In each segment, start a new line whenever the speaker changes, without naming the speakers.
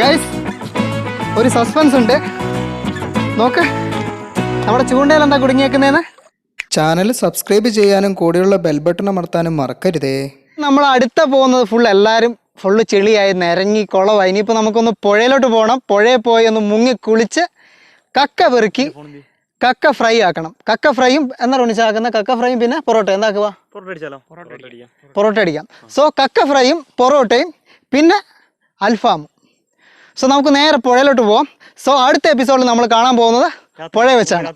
Guys, ഒരു suspense ഉണ്ട്. നോക്ക്, നമ്മുടെ ചൂണ്ടയിൽ എന്താ കുടുങ്ങിയേക്കുന്നതെന്ന്.
ചാനൽ സബ്സ്ക്രൈബ് ചെയ്യാനും കൂടെയുള്ള ബെൽ ബട്ടൺ അമർത്താനും മറക്കരുതേ.
നമ്മൾ അടുത്ത പോകുന്നത് എല്ലാവരും ഫുള്ള് ചെളിയായി നിരങ്ങി കുളമായി. ഇനിയിപ്പോൾ നമുക്കൊന്ന് പുഴയിലോട്ട് പോകണം. പുഴയിൽ പോയി ഒന്ന് മുങ്ങി കുളിച്ച് കക്ക പെറുക്കി കക്ക ഫ്രൈ ആക്കണം. കക്ക ഫ്രൈയും എന്താണ് ഒന്നിച്ചാക്കുന്ന കക്ക ഫ്രൈയും പിന്നെ പൊറോട്ട എന്താക്കുക, പൊറോട്ട അടിക്കാം. സോ കക്ക ഫ്രൈയും പൊറോട്ടയും പിന്നെ അൽഫാമും. സോ നമുക്ക് നേരെ പുഴയിലോട്ട് പോവാം. സോ അടുത്ത എപ്പിസോഡിൽ നമ്മൾ കാണാൻ പോകുന്നത് പുഴ വെച്ചാണ്.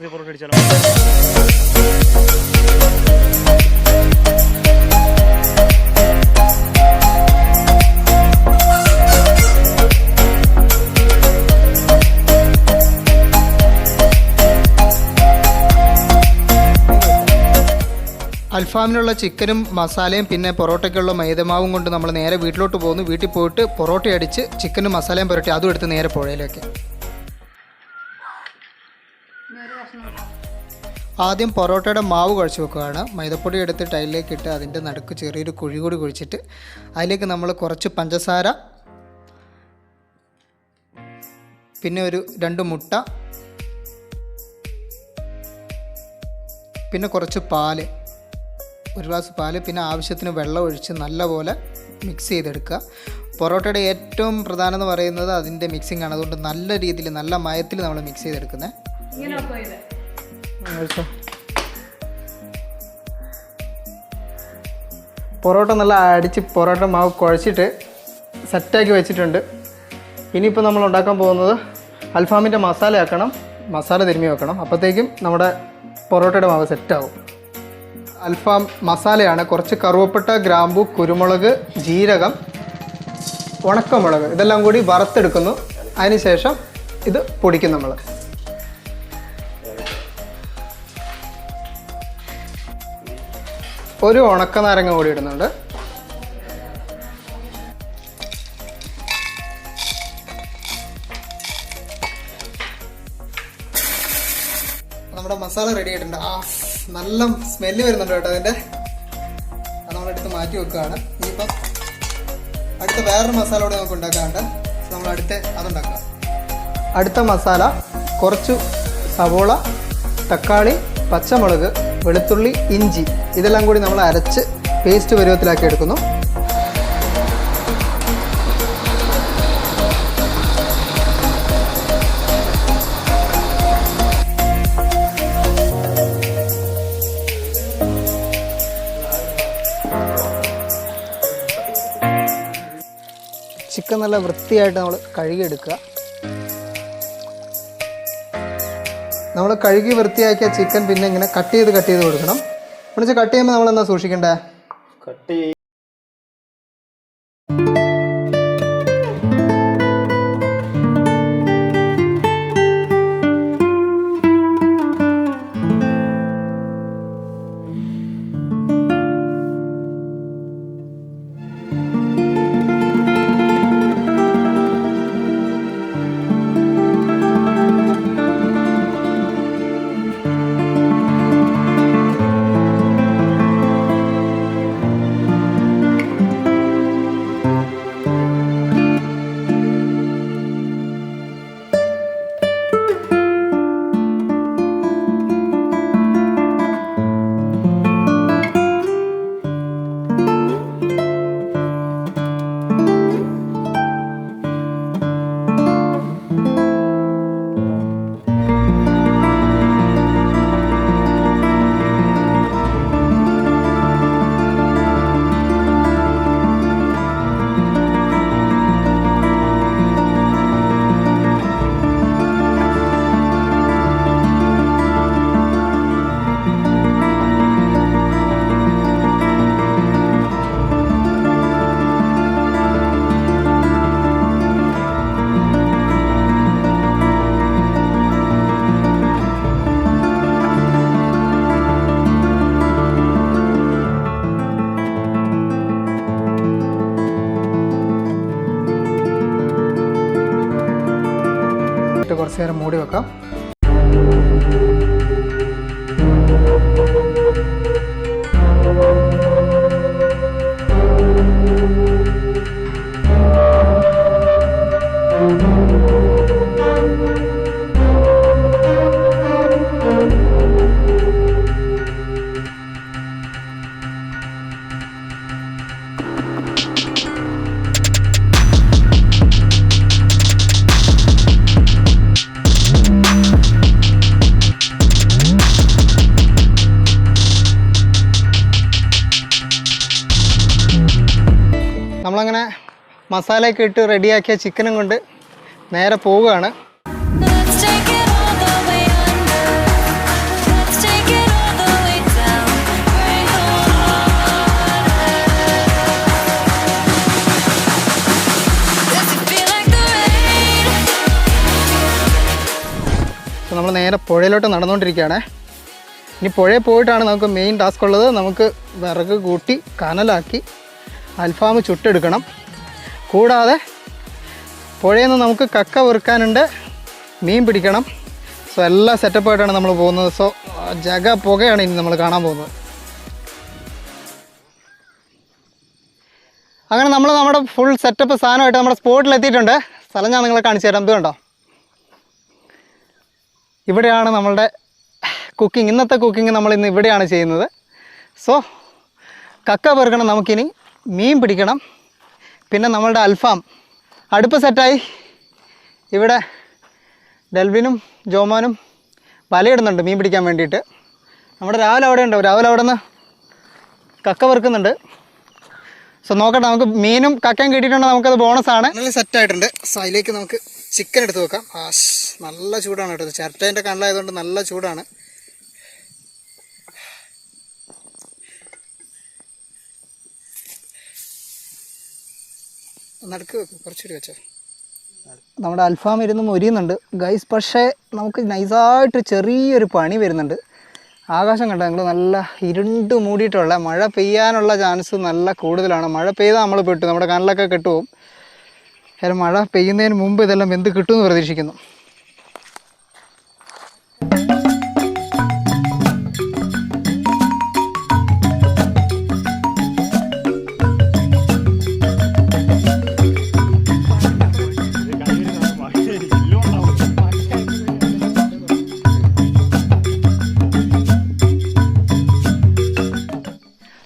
അൽഫാമിനുള്ള ചിക്കനും മസാലയും പിന്നെ പൊറോട്ടയ്ക്കുള്ള മൈദമാവും കൊണ്ട് നമ്മൾ നേരെ വീട്ടിലോട്ട് പോകുന്നു. വീട്ടിൽ പോയിട്ട് പൊറോട്ട അടിച്ച് ചിക്കനും മസാലയും പുരട്ടി അതും എടുത്ത് നേരെ പുഴയിലേക്ക്. ആദ്യം പൊറോട്ടയുടെ മാവ് കുഴച്ച് വെക്കുകയാണ്. മൈദപ്പൊടി എടുത്തിട്ട് അതിലേക്ക് ഇട്ട് അതിൻ്റെ നടുക്ക് ചെറിയൊരു കുഴി കൂടി കുഴിച്ചിട്ട് അതിലേക്ക് നമ്മൾ കുറച്ച് പഞ്ചസാര, പിന്നെ ഒരു 2 മുട്ട, പിന്നെ കുറച്ച് പാല്, 1 ഗ്ലാസ് പാല്, പിന്നെ ആവശ്യത്തിന് വെള്ളം ഒഴിച്ച് നല്ലപോലെ മിക്സ് ചെയ്തെടുക്കുക. പൊറോട്ടയുടെ ഏറ്റവും പ്രധാനം എന്ന് പറയുന്നത് അതിൻ്റെ മിക്സിംഗ് ആണ്. അതുകൊണ്ട് നല്ല രീതിയിൽ നല്ല മയത്തിൽ നമ്മൾ മിക്സ് ചെയ്തെടുക്കുന്നത്.
പൊറോട്ട നല്ല അടിച്ച് പൊറോട്ട മാവ് കുഴച്ചിട്ട് സെറ്റാക്കി വെച്ചിട്ടുണ്ട്. ഇനിയിപ്പോൾ നമ്മൾ ഉണ്ടാക്കാൻ പോകുന്നത് അൽഫാമിൻ്റെ മസാല ആക്കണം. മസാല തിരുമ്മി വെക്കണം. അപ്പോഴത്തേക്കും നമ്മുടെ പൊറോട്ടയുടെ മാവ് സെറ്റാവും. അൽഫാം മസാലയാണ്. കുറച്ച് കറുവപ്പട്ട, ഗ്രാമ്പു, കുരുമുളക്, ജീരകം, ഉണക്കമുളക് ഇതെല്ലാം കൂടി വറുത്തെടുക്കുന്നു. അതിനുശേഷം ഇത് പൊടിക്കും. നമ്മൾ ഒരു ഉണക്ക നാരങ്ങ കൂടി ഇടുന്നുണ്ട്. നമ്മുടെ മസാല റെഡി ആയിട്ടുണ്ട്. നല്ല സ്മെല്ല് വരുന്നുണ്ട് കേട്ടോ അതിൻ്റെ. അത് നമ്മളെടുത്ത് മാറ്റി വെക്കുകയാണ്. ഇനിയിപ്പം അടുത്ത വേറൊരു മസാല കൂടെ നമുക്ക് ഉണ്ടാക്കാറുണ്ട്. നമ്മൾ അതുണ്ടാക്കാം. അടുത്ത മസാല കുറച്ച് സവോള, തക്കാളി, പച്ചമുളക്, വെളുത്തുള്ളി, ഇഞ്ചി ഇതെല്ലാം കൂടി നമ്മൾ അരച്ച് പേസ്റ്റ് പരുവത്തിലാക്കി എടുക്കുന്നു. ചിക്കൻ നല്ല വൃത്തിയായിട്ട് നമ്മൾ കഴുകിയെടുക്കുക. നമ്മൾ കഴുകി വൃത്തിയാക്കിയ ചിക്കൻ പിന്നെ ഇങ്ങനെ കട്ട് ചെയ്ത് കൊടുക്കണം. എന്നുവെച്ചാൽ കട്ട് ചെയ്യുമ്പോൾ നമ്മൾ എന്താ സൂക്ഷിക്കണ്ടേ? കുറച്ച് നേരം മൂടി വെക്കാം. നമ്മളങ്ങനെ മസാലയൊക്കെ ഇട്ട് റെഡിയാക്കിയ ചിക്കനും കൊണ്ട് നേരെ പോവുകയാണ്. നമ്മൾ നേരെ പുഴയിലോട്ട് നടന്നുകൊണ്ടിരിക്കുകയാണ്. ഇനി പുഴയിൽ പോയിട്ടാണ് നമുക്ക് മെയിൻ ടാസ്ക് ഉള്ളത്. നമുക്ക് വിറക് കൂട്ടി കനലാക്കി അൽഫാം ചുട്ടെടുക്കണം. കൂടാതെ പുഴയിൽ നിന്ന് നമുക്ക് കക്ക വെറുക്കാനുണ്ട്, മീൻ പിടിക്കണം. സോ എല്ലാ സെറ്റപ്പായിട്ടാണ് നമ്മൾ പോകുന്നത്. സോ ജഗ പുകയാണ് ഇനി നമ്മൾ കാണാൻ പോകുന്നത്. അങ്ങനെ നമ്മൾ നമ്മുടെ ഫുൾ സെറ്റപ്പ് സാധനമായിട്ട് നമ്മുടെ സ്പോട്ടിലെത്തിയിട്ടുണ്ട്. സ്ഥലം ഞാൻ നിങ്ങളെ കാണിച്ചു തരാം. ഇത് കണ്ടോ, ഇവിടെയാണ് നമ്മളുടെ കുക്കിംഗ്. ഇന്നത്തെ കുക്കിംഗ് നമ്മൾ ഇന്ന് ഇവിടെയാണ് ചെയ്യുന്നത്. സോ കക്ക പെറുക്കണം, നമുക്കിനി മീൻ പിടിക്കണം. പിന്നെ നമ്മളുടെ അൽഫാം അടുപ്പ് സെറ്റായി. ഇവിടെ ഡെൽവിനും ജോമാനും വലയിടുന്നുണ്ട് മീൻ പിടിക്കാൻ വേണ്ടിയിട്ട്. നമ്മുടെ രാവിലെ അവിടെ ഉണ്ടാവും. രാവിലെ അവിടെ നിന്ന് കക്ക പെറുക്കുന്നുണ്ട്. സോ നോക്കട്ടെ, നമുക്ക് മീനും കക്കയും കിട്ടിയിട്ടുണ്ടെങ്കിൽ നമുക്കത് ബോണസാണ്. നല്ല സെറ്റായിട്ടുണ്ട്. സോ അതിലേക്ക് നമുക്ക് ചിക്കൻ എടുത്ത് വെക്കാം. നല്ല ചൂടാണ് കേട്ടോ. ചിരട്ടേൻ്റെ കണ്ണായതുകൊണ്ട് നല്ല ചൂടാണ്. നടുക്ക് വെക്കും, കുറച്ചുകൂടി വെച്ചോ. നമ്മുടെ അൽഫാം ഇരുന്ന് മൊരിയുന്നുണ്ട് ഗൈസ്. പക്ഷേ നമുക്ക് നൈസായിട്ട് ചെറിയൊരു പണി വരുന്നുണ്ട്. ആകാശം കണ്ടോ നിങ്ങൾ, നല്ല ഇരുണ്ട് മൂടിയിട്ടുള്ള, മഴ പെയ്യാനുള്ള ചാൻസ് നല്ല കൂടുതലാണ്. മഴ പെയ്താൽ നമ്മൾ പെട്ടു, നമ്മുടെ കണ്ണിലൊക്കെ കെട്ടുപോകും. കാരണം മഴ പെയ്യുന്നതിന് മുമ്പ് ഇതെല്ലാം വെന്ത് കിട്ടുമെന്ന് പ്രതീക്ഷിക്കുന്നു.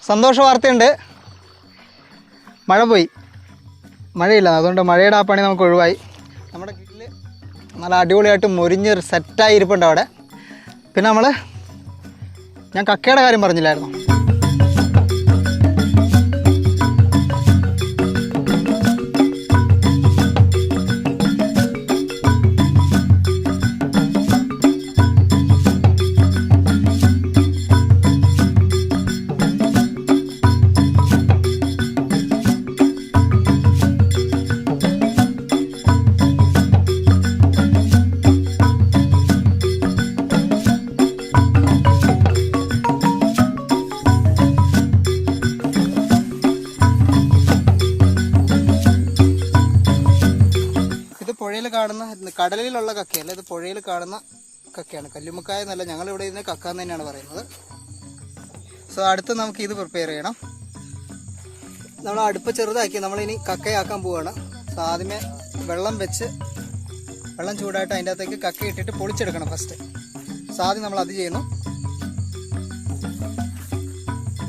സന്തോഷ വാർത്തയുണ്ട്, മഴ പോയി. മഴയില്ല, അതുകൊണ്ട് മഴയുടെ ആ പണി നമുക്ക് ഒഴിവായി. നമ്മുടെ കിട്ടിൽ നല്ല അടിപൊളിയായിട്ട് മൊരിഞ്ഞ് സെറ്റായി ഇരിപ്പുണ്ട് അവിടെ. പിന്നെ ഞാൻ കക്കയുടെ കാര്യം പറഞ്ഞില്ലായിരുന്നു. കടലിലുള്ള കക്കയല്ല, ഇത് പുഴയിൽ കാണുന്ന കക്കയാണ്. കല്ലുമ്മക്കായ എന്നല്ല, ഞങ്ങളിവിടെ ഇതിനെ കക്ക എന്ന് തന്നെയാണ് പറയുന്നത്. സോ അടുത്ത് നമുക്ക് ഇത് പ്രിപ്പയർ ചെയ്യണം. നമ്മൾ അടുപ്പ് ചെറുതാക്കി നമ്മളിനി കക്കയാക്കാൻ പോവുകയാണ്. സോ ആദ്യമേ വെള്ളം ചൂടായിട്ട് അതിൻ്റെ അകത്തേക്ക് കക്ക ഇട്ടിട്ട് പൊളിച്ചെടുക്കണം ഫസ്റ്റ്. സോ ആദ്യം നമ്മൾ അത് ചെയ്യുന്നു.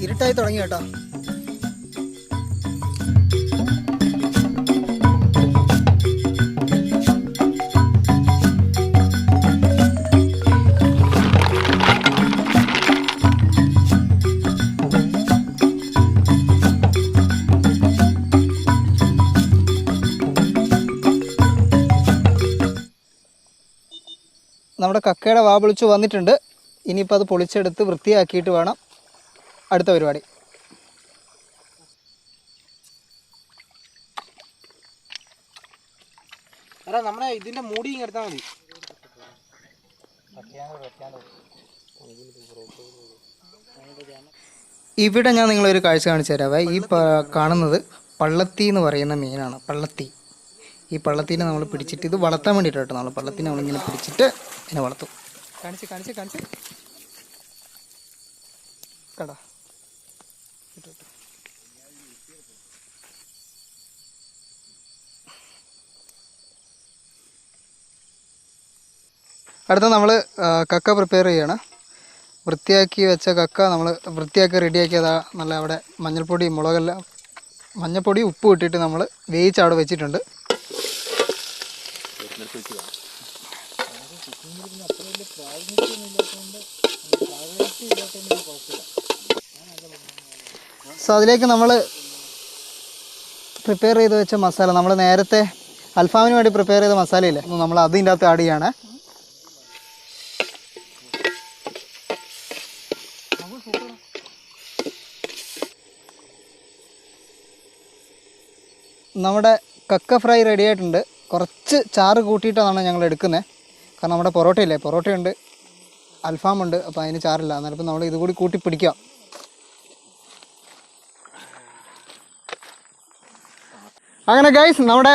ഇരുട്ടായി തുടങ്ങി കേട്ടോ. നമ്മുടെ കക്കയുടെ വാ പൊളിച്ച് വന്നിട്ടുണ്ട്. ഇനിയിപ്പോൾ അത് പൊളിച്ചെടുത്ത് വൃത്തിയാക്കിയിട്ട് വേണം അടുത്ത പരിപാടി. നമ്മളെ ഇതിൻ്റെ മൂടി എടുത്താൽ മതി. ഇവിടെ ഞാൻ നിങ്ങളൊരു കാഴ്ച കാണിച്ചു തരാവേ. ഈ കാണുന്നത് പള്ളത്തി എന്ന് പറയുന്ന മീനാണ്. പള്ളത്തി. ഈ പള്ളത്തിനെ നമ്മൾ പിടിച്ചിട്ട്, ഇത് വളർത്താൻ വേണ്ടിയിട്ട് കേട്ടോ. നമ്മൾ പള്ളത്തിനെ നമ്മളിങ്ങനെ പിടിച്ചിട്ട് ഇതിനെ വളർത്തും. കാണിച്ച് കടാ. അടുത്ത നമ്മൾ കക്ക പ്രിപ്പയർ ചെയ്യാണ്. വൃത്തിയാക്കി വെച്ച കക്ക നമ്മൾ വൃത്തിയാക്കി റെഡിയാക്കിയതാ. നല്ല അവിടെ മഞ്ഞൾപ്പൊടി മുളകെല്ലാം
മഞ്ഞപ്പൊടി ഉപ്പ് ഇട്ടിട്ട് നമ്മൾ വേവിച്ച് അവിടെ വെച്ചിട്ടുണ്ട്. സോ അതിലേക്ക് നമ്മൾ പ്രിപ്പയർ ചെയ്ത് വെച്ച മസാല, നമ്മൾ നേരത്തെ അൽഫാമിന് വേണ്ടി പ്രിപ്പയർ ചെയ്ത മസാലയില്ലേ, നമ്മൾ അതിൻ്റെ അകത്ത് ആഡ് ചെയ്യാണ്. നമ്മുടെ കക്ക ഫ്രൈ റെഡി ആയിട്ടുണ്ട്. കുറച്ച് ചാറ് കൂട്ടിയിട്ടാണ് ഞങ്ങൾ എടുക്കുന്നത്. കാരണം നമ്മുടെ പൊറോട്ടയില്ലേ, പൊറോട്ടയുണ്ട്, അൽഫാമുണ്ട്, അപ്പോൾ അതിന് ചാറില്ല. എന്നാലും നമ്മൾ ഇതുകൂടി കൂട്ടി പിടിക്കാം. അങ്ങനെ ഗൈസ് നമ്മുടെ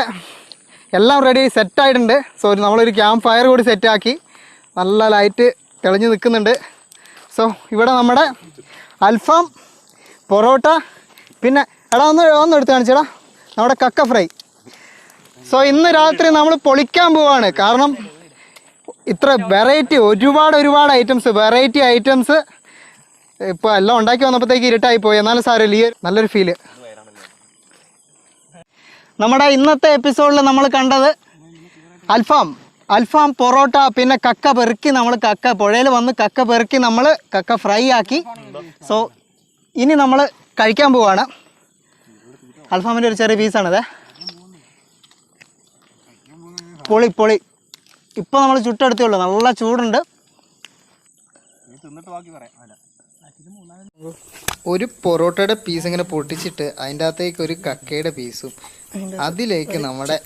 എല്ലാം റെഡി സെറ്റായിട്ടുണ്ട്. സോ നമ്മളൊരു ക്യാമ്പ് ഫയർ കൂടി സെറ്റാക്കി, നല്ല ലൈറ്റ് തെളിഞ്ഞ് നിൽക്കുന്നുണ്ട്. സോ ഇവിടെ നമ്മുടെ അൽഫാം, പൊറോട്ട, പിന്നെ എടാ ഒന്ന് എടുത്ത് കാണിച്ചേടാ നമ്മുടെ കക്ക ഫ്രൈ. സോ ഇന്ന് രാത്രി നമ്മൾ പൊളിക്കാൻ പോവാണ്. കാരണം ഇത്ര വെറൈറ്റി, ഒരുപാട് ഐറ്റംസ്, വെറൈറ്റി ഐറ്റംസ് ഇപ്പോൾ എല്ലാം ഉണ്ടാക്കി വന്നപ്പോഴത്തേക്ക് ഇരുട്ടായി പോയി. എന്നാലും സാരമില്ല, ഈ നല്ലൊരു ഫീല്. നമ്മുടെ ഇന്നത്തെ എപ്പിസോഡിൽ നമ്മൾ കണ്ടത് അൽഫാം, പൊറോട്ട, പിന്നെ കക്ക പെറുക്കി, നമ്മൾ കക്ക പുഴയിൽ വന്ന് കക്ക പെറുക്കി നമ്മൾ കക്ക ഫ്രൈ ആക്കി. സോ ഇനി നമ്മൾ കഴിക്കാൻ പോവാണ്. അൽഫാമിൻ്റെ ഒരു ചെറിയ പീസാണിത്. പൊളി. ഇപ്പോൾ നമ്മൾ ചുട്ടെടുത്തേ ഉള്ളൂ, നല്ല ചൂടുണ്ട്. ഒരു പൊറോട്ടയുടെ പീസ് ഇങ്ങനെ പൊട്ടിച്ചിട്ട് അതിൻ്റെ അകത്തേക്ക് ഒരു കക്കയുടെ പീസും അതിലേക്ക് നമ്മുടെ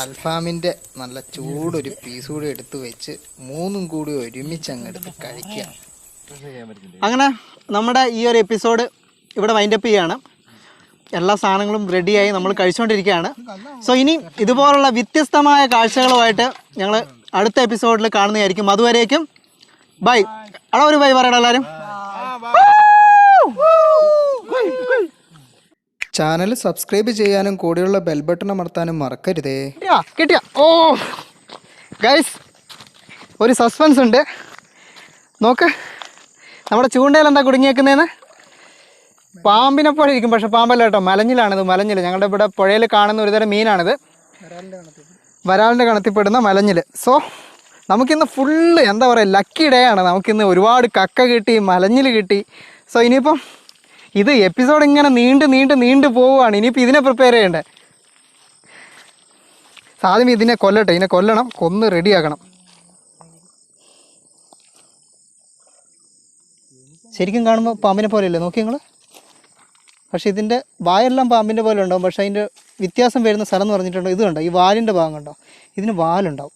അൽഫാമിൻ്റെ നല്ല ചൂടൊരു പീസ് കൂടി എടുത്ത് വെച്ച് മൂന്നും കൂടി ഒരുമിച്ച് അങ്ങ് എടുത്ത് കഴിക്കുക. അങ്ങനെ നമ്മുടെ ഈ ഒരു എപ്പിസോഡ് ഇവിടെ വൈൻഡപ്പ് ചെയ്യാണ്. എല്ലാ സാധനങ്ങളും റെഡിയായി നമ്മൾ കഴിച്ചുകൊണ്ടിരിക്കുകയാണ്. സോ ഇനി ഇതുപോലുള്ള വ്യത്യസ്തമായ കാഴ്ചകളുമായിട്ട് ഞങ്ങൾ അടുത്ത എപ്പിസോഡിൽ കാണുന്നതായിരിക്കും. അതുവരേക്കും ബൈ. അവിടെ ഒരു ബൈ പറയണം എല്ലാവരും.
ചാനൽ സബ്സ്ക്രൈബ് ചെയ്യാനും കൂടെയുള്ള ബെൽ ബട്ടൺ അമർത്താനും മറക്കരുതേ.
കിട്ടിയ ഓ ഗൈസ്, ഒരു സസ്പെൻസ് ഉണ്ട്. നോക്ക്, നമ്മുടെ ചൂണ്ടയിൽ എന്താ കുടുങ്ങിയേക്കുന്നതെന്ന്. പാമ്പിനെ പോലെ ഇരിക്കും, പക്ഷെ പാമ്പല്ല കേട്ടോ, മലഞ്ഞിലാണിത്. മലഞ്ഞിൽ ഞങ്ങളുടെ ഇവിടെ പുഴയിൽ കാണുന്ന ഒരുതരം മീനാണിത്, വരാലിൻ്റെ കണത്തിൽപ്പെടുന്ന മലഞ്ഞിൽ. സോ നമുക്കിന്ന് ഫുള്ള് എന്താ പറയുക, ലക്കി ഡേ ആണ്. നമുക്കിന്ന് ഒരുപാട് കക്ക കിട്ടി, മലഞ്ഞിൽ കിട്ടി. സോ ഇനിയിപ്പം ഇത് എപ്പിസോഡ് ഇങ്ങനെ നീണ്ട് പോവുകയാണ്. ഇനിയിപ്പോൾ ഇതിനെ പ്രിപ്പയർ ചെയ്യണ്ടേ. ആദ്യം ഇതിനെ കൊല്ലട്ടെ, ഇതിനെ കൊല്ലണം, കൊന്ന് റെഡിയാക്കണം. ശരിക്കും കാണുമ്പോൾ പാമ്പിനെ പോലെയല്ലേ, നോക്കി നിങ്ങൾ. പക്ഷേ ഇതിൻ്റെ വായെല്ലാം പാമ്പിൻ്റെ പോലെ ഉണ്ടാവും. പക്ഷേ അതിൻ്റെ വ്യത്യാസം വരുന്ന സ്ഥലം എന്ന് പറഞ്ഞിട്ടുണ്ടോ, ഇത് കണ്ടോ, ഈ വാലിൻ്റെ ഭാഗം കണ്ടോ, ഇതിന് വാലുണ്ടാവും.